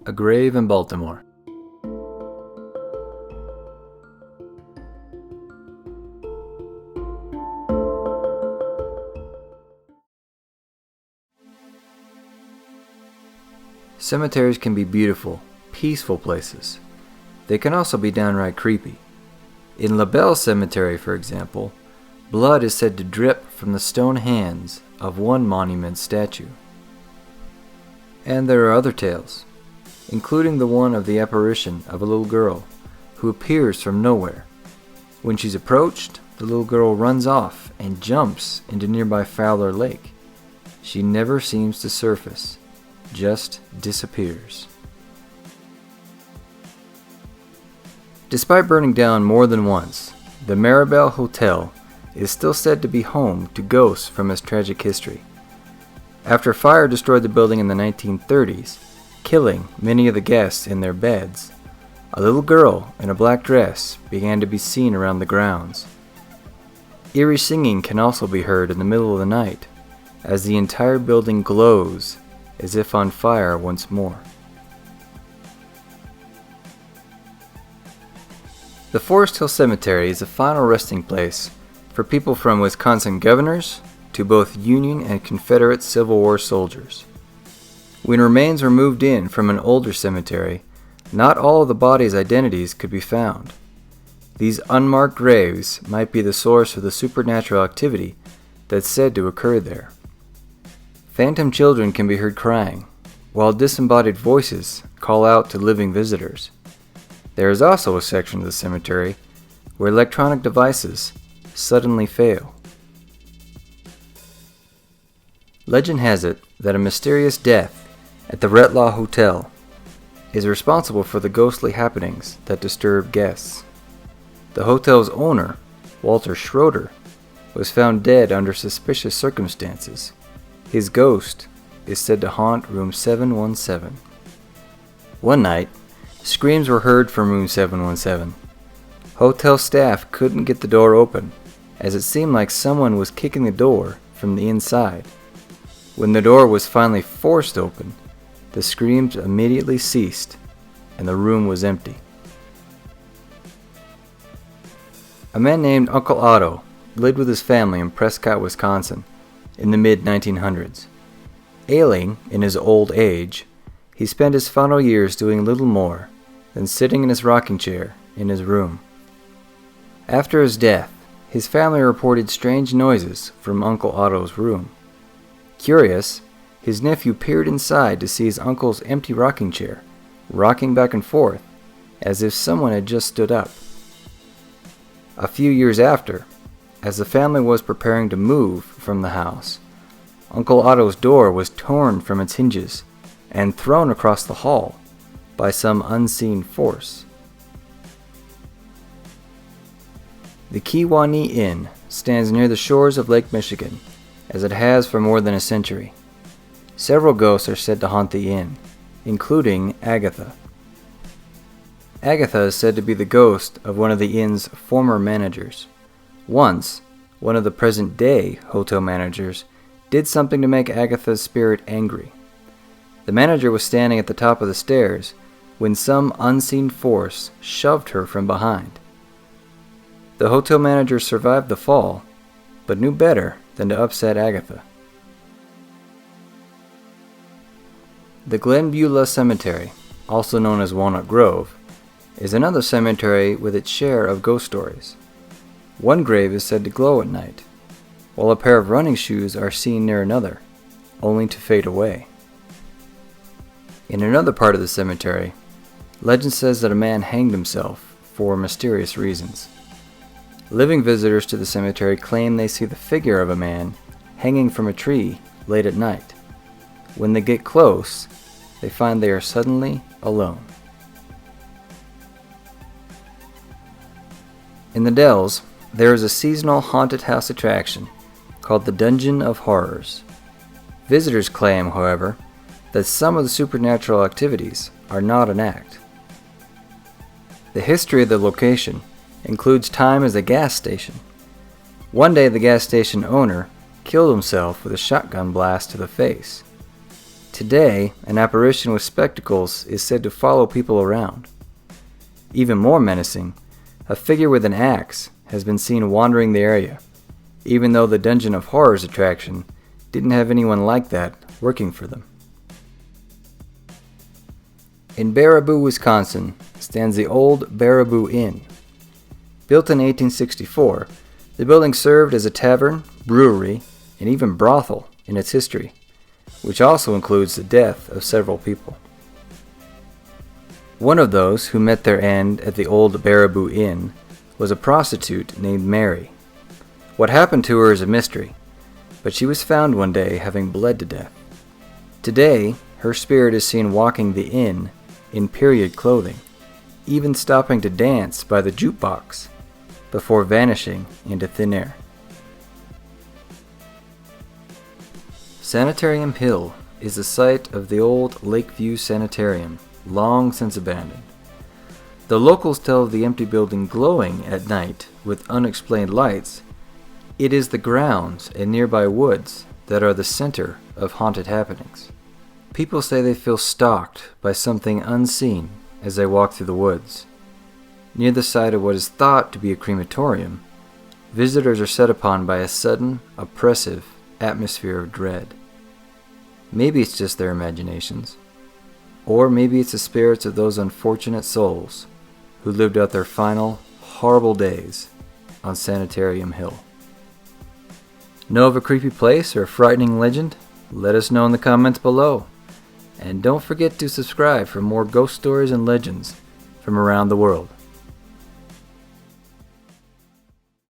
A grave in Baltimore. Cemeteries can be beautiful, peaceful places. They can also be downright creepy. In Belle Cemetery, for example, blood is said to drip from the stone hands of one monument statue. And there are other tales, including the one of the apparition of a little girl who appears from nowhere. When she's approached, the little girl runs off and jumps into nearby Fowler Lake. She never seems to surface, just disappears. Despite burning down more than once, the Maribell Hotel is still said to be home to ghosts from its tragic history. After fire destroyed the building in the 1930s, killing many of the guests in their beds, a little girl in a black dress began to be seen around the grounds. Eerie singing can also be heard in the middle of the night, as the entire building glows as if on fire once more. The Forest Hill Cemetery is a final resting place for people from Wisconsin governors to both Union and Confederate Civil War soldiers. When remains were moved in from an older cemetery, not all of the bodies' identities could be found. These unmarked graves might be the source of the supernatural activity that's said to occur there. Phantom children can be heard crying, while disembodied voices call out to living visitors. There is also a section of the cemetery where electronic devices suddenly fail. Legend has it that a mysterious death at the Retlaw Hotel is responsible for the ghostly happenings that disturb guests. The hotel's owner, Walter Schroeder, was found dead under suspicious circumstances. His ghost is said to haunt room 717. One night, screams were heard from room 717. Hotel staff couldn't get the door open, as it seemed like someone was kicking the door from the inside. When the door was finally forced open, the screams immediately ceased, and the room was empty. A man named Uncle Otto lived with his family in Prescott, Wisconsin, in the mid-1900s. Ailing in his old age, he spent his final years doing little more than sitting in his rocking chair in his room. After his death, his family reported strange noises from Uncle Otto's room. Curious, his nephew peered inside to see his uncle's empty rocking chair, rocking back and forth, as if someone had just stood up. A few years after, as the family was preparing to move from the house, Uncle Otto's door was torn from its hinges and thrown across the hall by some unseen force. The Kewanee Inn stands near the shores of Lake Michigan, as it has for more than a century. Several ghosts are said to haunt the inn, including Agatha. Agatha is said to be the ghost of one of the inn's former managers. Once, one of the present-day hotel managers did something to make Agatha's spirit angry. The manager was standing at the top of the stairs when some unseen force shoved her from behind. The hotel manager survived the fall, but knew better than to upset Agatha. The Glenbeulah Cemetery, also known as Walnut Grove, is another cemetery with its share of ghost stories. One grave is said to glow at night, while a pair of running shoes are seen near another, only to fade away. In another part of the cemetery, legend says that a man hanged himself for mysterious reasons. Living visitors to the cemetery claim they see the figure of a man hanging from a tree late at night. When they get close, they find they are suddenly alone. In the Dells, there is a seasonal haunted house attraction called the Dungeon of Horrors. Visitors claim, however, that some of the supernatural activities are not an act. The history of the location includes time as a gas station. One day the gas station owner killed himself with a shotgun blast to the face. Today, an apparition with spectacles is said to follow people around. Even more menacing, a figure with an axe has been seen wandering the area, even though the Dungeon of Horrors attraction didn't have anyone like that working for them. In Baraboo, Wisconsin, stands the old Baraboo Inn. Built in 1864, the building served as a tavern, brewery, and even brothel in its history, which also includes the death of several people. One of those who met their end at the old Baraboo Inn was a prostitute named Mary. What happened to her is a mystery, but she was found one day having bled to death. Today, her spirit is seen walking the inn in period clothing, even stopping to dance by the jukebox before vanishing into thin air. Sanitarium Hill is the site of the old Lakeview Sanitarium, long since abandoned. The locals tell of the empty building glowing at night with unexplained lights. It is the grounds and nearby woods that are the center of haunted happenings. People say they feel stalked by something unseen as they walk through the woods. Near the site of what is thought to be a crematorium, visitors are set upon by a sudden, oppressive atmosphere of dread. Maybe it's just their imaginations, or maybe it's the spirits of those unfortunate souls who lived out their final, horrible days on Sanitarium Hill. Know of a creepy place or a frightening legend? Let us know in the comments below. And don't forget to subscribe for more ghost stories and legends from around the world.